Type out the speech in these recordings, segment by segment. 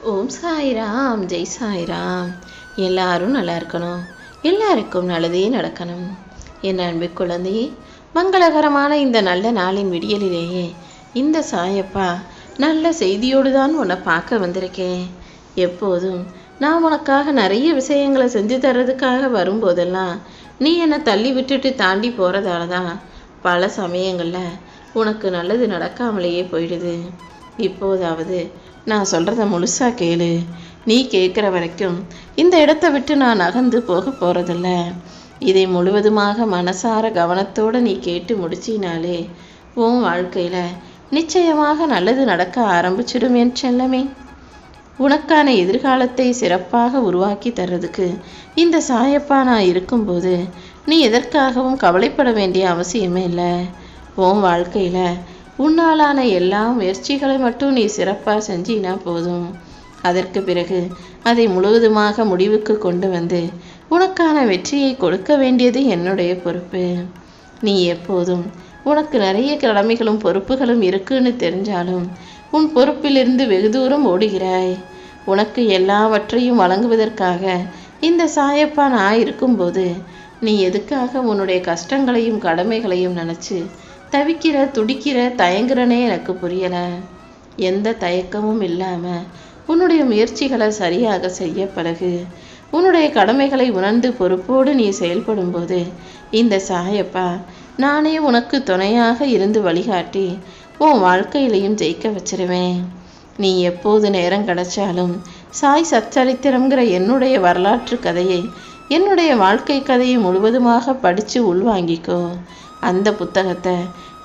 ஓம் சாய்ராம், ஜெய் சாய்ராம். எல்லாரும் நல்லா இருக்கணும், எல்லாருக்கும் நல்லதே நடக்கணும். என் அன்பு குழந்தையே, மங்களகரமான இந்த நல்ல நாளின் விடியலிலேயே இந்த சாயப்பா நல்ல செய்தியோடு தான் உன்னை பார்க்க வந்திருக்கேன். எப்போதும் நான் உனக்காக நிறைய விஷயங்களை செஞ்சு தர்றதுக்காக வரும்போதெல்லாம் நீ என்னை தள்ளி விட்டுட்டு தாண்டி போகிறதால தான் பல சமயங்களில் உனக்கு நல்லது நடக்காமலேயே போயிடுது. இப்போதாவது நான் சொல்கிறத முழுசாக கேளு. நீ கேட்குற வரைக்கும் இந்த இடத்த விட்டு நான் நகர்ந்து போக போகிறதில்ல. இதை முழுவதுமாக மனசார கவனத்தோடு நீ கேட்டு முடிச்சினாலே உன் வாழ்க்கையில் நிச்சயமாக நல்லது நடக்க ஆரம்பிச்சிடும் என் செல்லமே. உனக்கான எதிர்காலத்தை சிறப்பாக உருவாக்கி தர்றதுக்கு இந்த சாயப்பா நான் இருக்கும்போது நீ எதற்காகவும் கவலைப்பட வேண்டிய அவசியமே இல்லை. உன் வாழ்க்கையில் உன்னாலான எல்லா முயற்சிகளை மட்டும் நீ சிறப்பாக செஞ்சினா போதும். அதற்கு பிறகு அதை முழுவதுமாக முடிவுக்கு கொண்டு வந்து உனக்கான வெற்றியை கொடுக்க வேண்டியது என்னுடைய பொறுப்பு. நீ எப்போதும் உனக்கு நிறைய கடமைகளும் பொறுப்புகளும் இருக்குன்னு தெரிஞ்சாலும் உன் பொறுப்பிலிருந்து வெகு தூரம் ஓடுகிறாய். உனக்கு எல்லாவற்றையும் வழங்குவதற்காக இந்த சாயப்பா நான் இருக்கும்போது நீ எதுக்காக உன்னுடைய கஷ்டங்களையும் கடமைகளையும் நினச்சி தவிக்கிற, துடிக்கிற, தயங்குறனே எனக்கு புரியலை. எந்த தயக்கமும் இல்லாமல் உன்னுடைய முயற்சிகளை சரியாக செய்ய பழகு. உன்னுடைய கடமைகளை உணர்ந்து பொறுப்போடு நீ செயல்படும்போது இந்த சாயப்பா நானே உனக்கு துணையாக இருந்து வழிகாட்டி உன் வாழ்க்கையிலையும் ஜெயிக்க வச்சிருவேன். நீ எப்போது நேரம் கிடைச்சாலும் சாய் சச்சரித்திரம்ங்கிற என்னுடைய வரலாற்று கதையை, என்னுடைய வாழ்க்கை கதையை முழுவதுமாக படித்து உள்வாங்கிக்கோ. அந்த புத்தகத்தை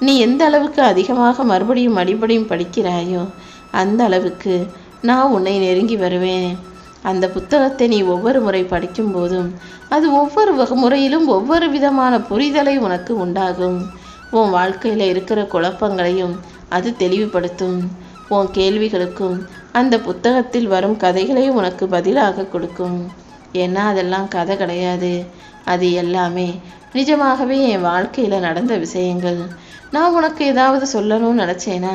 நீ எந்த அளவுக்கு அதிகமாக மறுபடியும் படிக்கிறாயோ அந்த அளவுக்கு நான் உன்னை நெருங்கி வருவேன். அந்த புத்தகத்தை நீ ஒவ்வொரு முறை படிக்கும்போதும் அது ஒவ்வொரு முறையிலும் ஒவ்வொரு விதமான புரிதலை உனக்கு உண்டாகும். உன் வாழ்க்கையில் இருக்கிற குழப்பங்களையும் அது தெளிவுபடுத்தும். உன் கேள்விகளுக்கும் அந்த புத்தகத்தில் வரும் கதைகளை உனக்கு பதிலாக கொடுக்கும். ஏன்னா அதெல்லாம் கதை கிடையாது, அது எல்லாமே நிஜமாகவே என் வாழ்க்கையில் நடந்த விஷயங்கள். நான் உனக்கு ஏதாவது சொல்லணும்னு நினச்சேனா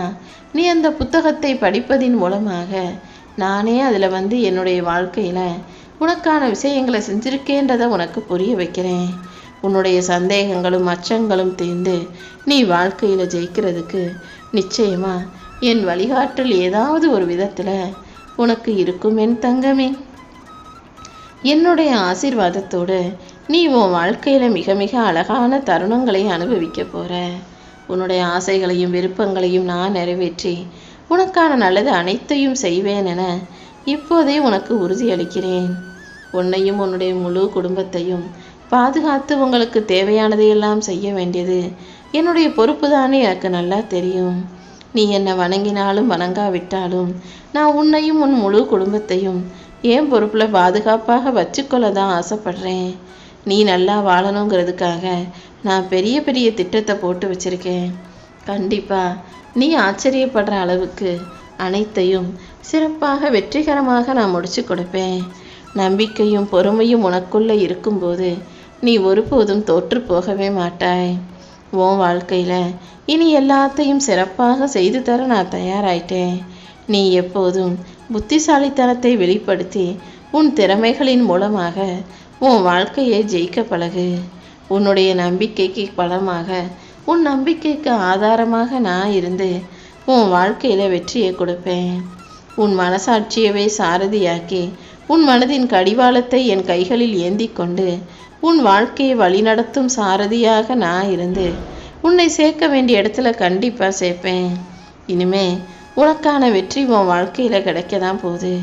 நீ அந்த புத்தகத்தை படிப்பதின் மூலமாக நானே அதில் வந்து என்னுடைய வாழ்க்கையில் உனக்கான விஷயங்களை செஞ்சுருக்கேன்றதை உனக்கு புரிய வைக்கிறேன். உன்னுடைய சந்தேகங்களும் அச்சங்களும் தீர்ந்து நீ வாழ்க்கையில் ஜெயிக்கிறதுக்கு நிச்சயமாக என் வழிகாட்டல் ஏதாவது ஒரு விதத்தில் உனக்கு இருக்கும் என் தங்கமே. என்னுடைய ஆசீர்வாதத்தோடு நீ உன் வாழ்க்கையில் மிக மிக அழகான தருணங்களை அனுபவிக்க போகிற. உன்னுடைய ஆசைகளையும் விருப்பங்களையும் நான் நிறைவேற்றி உனக்கான நல்லது அனைத்தையும் செய்வேன் என இப்போதே உனக்கு உறுதியளிக்கிறேன். உன்னையும் உன்னுடைய முழு குடும்பத்தையும் பாதுகாத்து உங்களுக்கு தேவையானதையெல்லாம் செய்ய வேண்டியது என்னுடைய பொறுப்பு தானே எனக்கு நல்லா தெரியும். நீ என்னை வணங்கினாலும் வணங்காவிட்டாலும் நான் உன்னையும் உன் முழு குடும்பத்தையும் என் பொறுப்பில் பாதுகாப்பாக வச்சுக்கொள்ள தான் ஆசைப்படுறேன். நீ நல்லா வாழணுங்கிறதுக்காக நான் பெரிய பெரிய திட்டத்தை போட்டு வச்சுருக்கேன். கண்டிப்பாக நீ ஆச்சரியப்படுற அளவுக்கு அனைத்தையும் சிறப்பாக வெற்றிகரமாக நான் முடிச்சு கொடுப்பேன். நம்பிக்கையும் பொறுமையும் உனக்குள்ளே இருக்கும்போது நீ ஒருபோதும் தோற்று போகவே மாட்டாய். உன் வாழ்க்கையில் இனி எல்லாத்தையும் சிறப்பாக செய்து தர நான் தயாராயிட்டேன். நீ எப்போதும் புத்திசாலித்தனத்தை வெளிப்படுத்தி உன் திறமைகளின் மூலமாக உன் வாழ்க்கையை ஜெயிக்க பழகு. உன்னுடைய நம்பிக்கைக்கு பலமாக, உன் நம்பிக்கைக்கு ஆதாரமாக நான் இருந்து உன் வாழ்க்கையில் வெற்றியை கொடுப்பேன். உன் மனசாட்சியவே சாரதியாக்கி உன் மனதின் கடிவாளத்தை என் கைகளில் ஏந்தி கொண்டு உன் வாழ்க்கையை வழிநடத்தும் சாரதியாக நான் இருந்து உன்னை சேர்க்க வேண்டிய இடத்துல கண்டிப்பாக சேர்ப்பேன். இனிமே உனக்கான வெற்றி உன் வாழ்க்கையில் கிடைக்க தான் போகுது.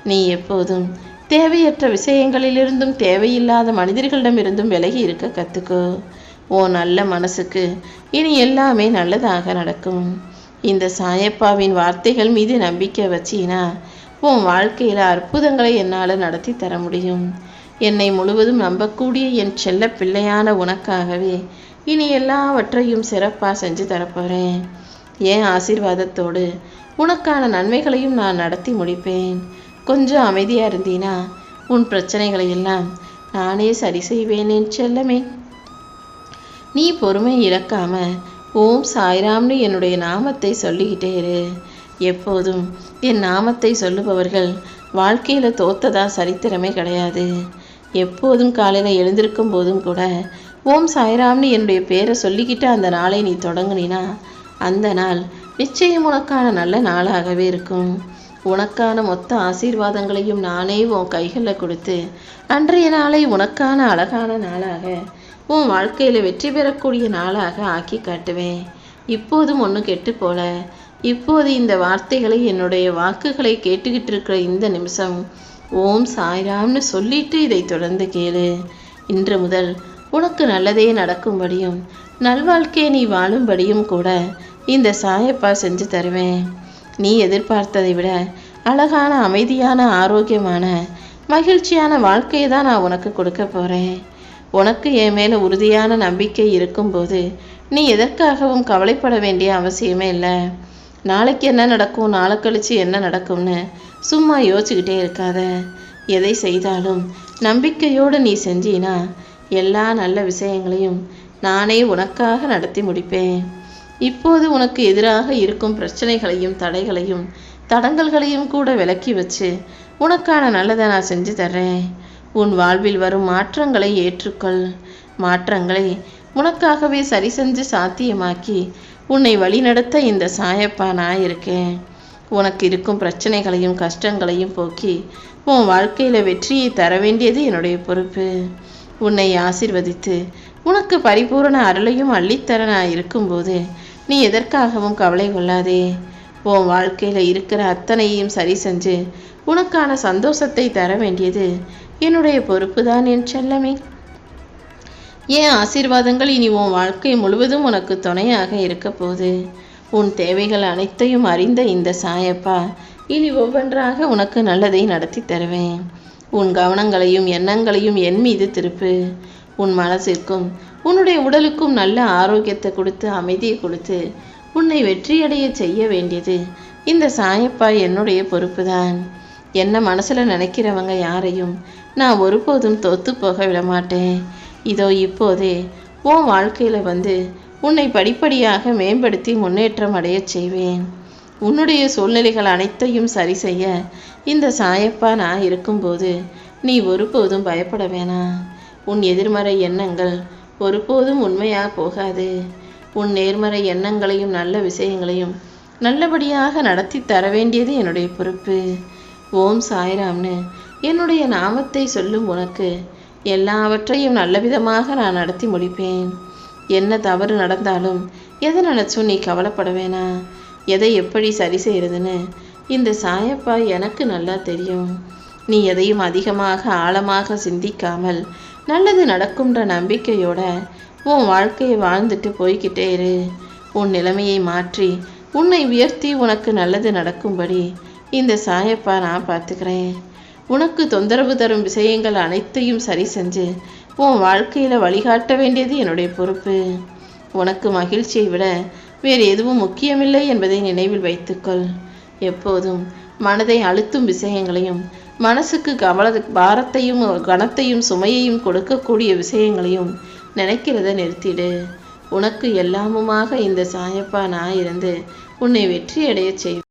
நீ எப்போதும் தேவையற்ற விஷயங்களிலிருந்தும் தேவையில்லாத மனிதர்களிடமிருந்தும் விலகி இருக்க கற்றுக்கோ. உன் நல்ல மனசுக்கு இனி எல்லாமே நல்லதாக நடக்கும். இந்த சாயப்பாவின் வார்த்தைகள் மீது நம்பிக்கை வச்சினா உன் வாழ்க்கையில் அற்புதங்களை என்னால் நடத்தி தர முடியும். என்னை முழுவதும் நம்பக்கூடிய என் செல்ல பிள்ளையான உனக்காகவே இனி எல்லாவற்றையும் சிறப்பாக செஞ்சு தரப்போகிறேன். என் ஆசீர்வாதத்தோடு உனக்கான நன்மைகளையும் நான் நடத்தி முடிப்பேன். கொஞ்சம் அமைதியாக இருந்தீனா உன் பிரச்சனைகளை எல்லாம் நானே சரி செய்வேன் என் செல்லமே. நீ பொறுமை இழக்காம ஓம் சாய்ராம்னு என்னுடைய நாமத்தை சொல்லிக்கிட்டே இரு. எப்போதும் என் நாமத்தை சொல்லுபவர்கள் வாழ்க்கையில் தோத்ததா சரித்திரமே கிடையாது. எப்போதும் காலையில் எழுந்திருக்கும் போதும் கூட ஓம் சாய்ராம்னு என்னுடைய பேரை சொல்லிக்கிட்டு அந்த நாளை நீ தொடங்குனினா அந்த நாள் நிச்சயம் உனக்கான நல்ல நாளாகவே இருக்கும். உனக்கான மொத்த ஆசீர்வாதங்களையும் நானே உன் கைகளில் கொடுத்து அன்றைய நாளை உனக்கான அழகான நாளாக உன் வாழ்க்கையில் வெற்றி பெறக்கூடிய நாளாக ஆக்கி காட்டுவேன். இப்போதும் ஒன்றும் கெட்டு போல. இப்போது இந்த வார்த்தைகளை என்னுடைய வாக்குகளை கேட்டுக்கிட்டு இருக்கிற இந்த நிமிஷம் ஓம் சாய்ராம்னு சொல்லிட்டு இதை தொடர்ந்து கேளு. இன்று முதல் உனக்கு நல்லதே நடக்கும்படியும் நல்வாழ்க்கையை நீ வாழும்படியும் கூட இந்த சாயப்பா செஞ்சு தருவேன். நீ எதிர்பார்த்ததை விட அழகான அமைதியான ஆரோக்கியமான மகிழ்ச்சியான வாழ்க்கையை தான் நான் உனக்கு கொடுக்க போகிறேன். உனக்கு என் மேலே உறுதியான நம்பிக்கை இருக்கும்போது நீ எதற்காகவும் கவலைப்பட வேண்டிய அவசியமே இல்லை. நாளைக்கு என்ன நடக்கும், நாளை கழிச்சு என்ன நடக்கும்னு சும்மா யோசிச்சுக்கிட்டே இருக்காத. எதை செய்தாலும் நம்பிக்கையோடு நீ செஞ்சினா எல்லா நல்ல விஷயங்களையும் நானே உனக்காக நடத்தி முடிப்பேன். இப்போது உனக்கு எதிராக இருக்கும் பிரச்சனைகளையும் தடைகளையும் தடங்கல்களையும் கூட விலக்கி வச்சு உனக்கான நல்லதை நான் செஞ்சு தர்றேன். உன் வாழ்வில் வரும் மாற்றங்களை ஏற்றுக்கொள். மாற்றங்களை உனக்காகவே சரி செஞ்சு சாத்தியமாக்கி உன்னை வழிநடத்த இந்த சாயப்பா நான் இருக்கேன். உனக்கு இருக்கும் பிரச்சனைகளையும் கஷ்டங்களையும் போக்கி உன் வாழ்க்கையில் வெற்றியை தர வேண்டியது என்னுடைய பொறுப்பு. உன்னை ஆசீர்வதித்து உனக்கு பரிபூரண அருளையும் அள்ளித்தர நான் இருக்கும்போது நீ எதற்காகவும் கவலை கொள்ளாதே. உன் வாழ்க்கையில் இருக்கிற அத்தனையும் சரி செஞ்சு உனக்கான சந்தோஷத்தை தர வேண்டியது என்னுடைய பொறுப்பு தான் என் செல்லமே. என் ஆசீர்வாதங்கள் இனி உன் வாழ்க்கை முழுவதும் உனக்கு துணையாக இருக்க போகுது. உன் தேவைகள் அனைத்தையும் அறிந்த இந்த சாயப்பா இனி ஒவ்வொன்றாக உனக்கு நல்லதை நடத்தி தருவேன். உன் கவனங்களையும் எண்ணங்களையும் என் மீது திருப்பு. உன் மனசிற்கும் உன்னுடைய உடலுக்கும் நல்ல ஆரோக்கியத்தை கொடுத்து அமைதியை கொடுத்து உன்னை வெற்றியடைய செய்ய வேண்டியது இந்த சாயப்பா என்னுடைய பொறுப்பு தான். என்ன மனசில் நினைக்கிறவங்க யாரையும் நான் ஒருபோதும் தோத்து போக விடமாட்டேன். இதோ இப்போதே உன் வாழ்க்கையில் வந்து உன்னை படிப்படியாக மேம்படுத்தி முன்னேற்றம் அடைய செய்வேன். உன்னுடைய சூழ்நிலைகள் அனைத்தையும் சரி செய்ய இந்த சாயப்பா நான் இருக்கும்போது நீ ஒருபோதும் பயப்பட வேணாம். உன் எதிர்மறை எண்ணங்கள் ஒருபோதும் உண்மையாக போகாது. உன் நேர்மறை எண்ணங்களையும் நல்ல விஷயங்களையும் நல்லபடியாக நடத்தி தர வேண்டியது என்னுடைய பொறுப்பு. ஓம் சாய்ராம்னு என்னுடைய நாமத்தை சொல்லும் உனக்கு எல்லாவற்றையும் நல்ல விதமாக நான் நடத்தி முடிப்பேன். என்ன தவறு நடந்தாலும் எதை நினச்சும் நீ கவலைப்பட வேணாம். எதை எப்படி சரி செய்கிறதுன்னு இந்த சாயப்பா எனக்கு நல்லா தெரியும். நீ எதையும் அதிகமாக ஆழமாக சிந்திக்காமல் நல்லது நடக்கும்ன்ற நம்பிக்கையோட உன் வாழ்க்கையை வாழ்ந்துட்டு போய்கிட்டே இரு. உன் நிலைமையை மாற்றி உன்னை உயர்த்தி உனக்கு நல்லது நடக்கும்படி இந்த சாயப்பா நான் பார்த்துக்கிறேன். உனக்கு தொந்தரவு தரும் விஷயங்கள் அனைத்தையும் சரி செஞ்சு உன் வாழ்க்கையில் வழிகாட்ட வேண்டியது என்னுடைய பொறுப்பு. உனக்கு மகிழ்ச்சியை விட வேறு எதுவும் முக்கியமில்லை என்பதை நினைவில் வைத்துக்கொள். எப்போதும் மனதை அழுத்தும் விஷயங்களையும் மனசுக்கு பாரத்தையும் கனத்தையும் சுமையையும் கொடுக்கக்கூடிய விஷயங்களையும் நினைக்கிறத நிறுத்திடு. உனக்கு எல்லாமுமாக இந்த சாயப்பா நான் இருந்து உன்னை வெற்றி அடைய செய்.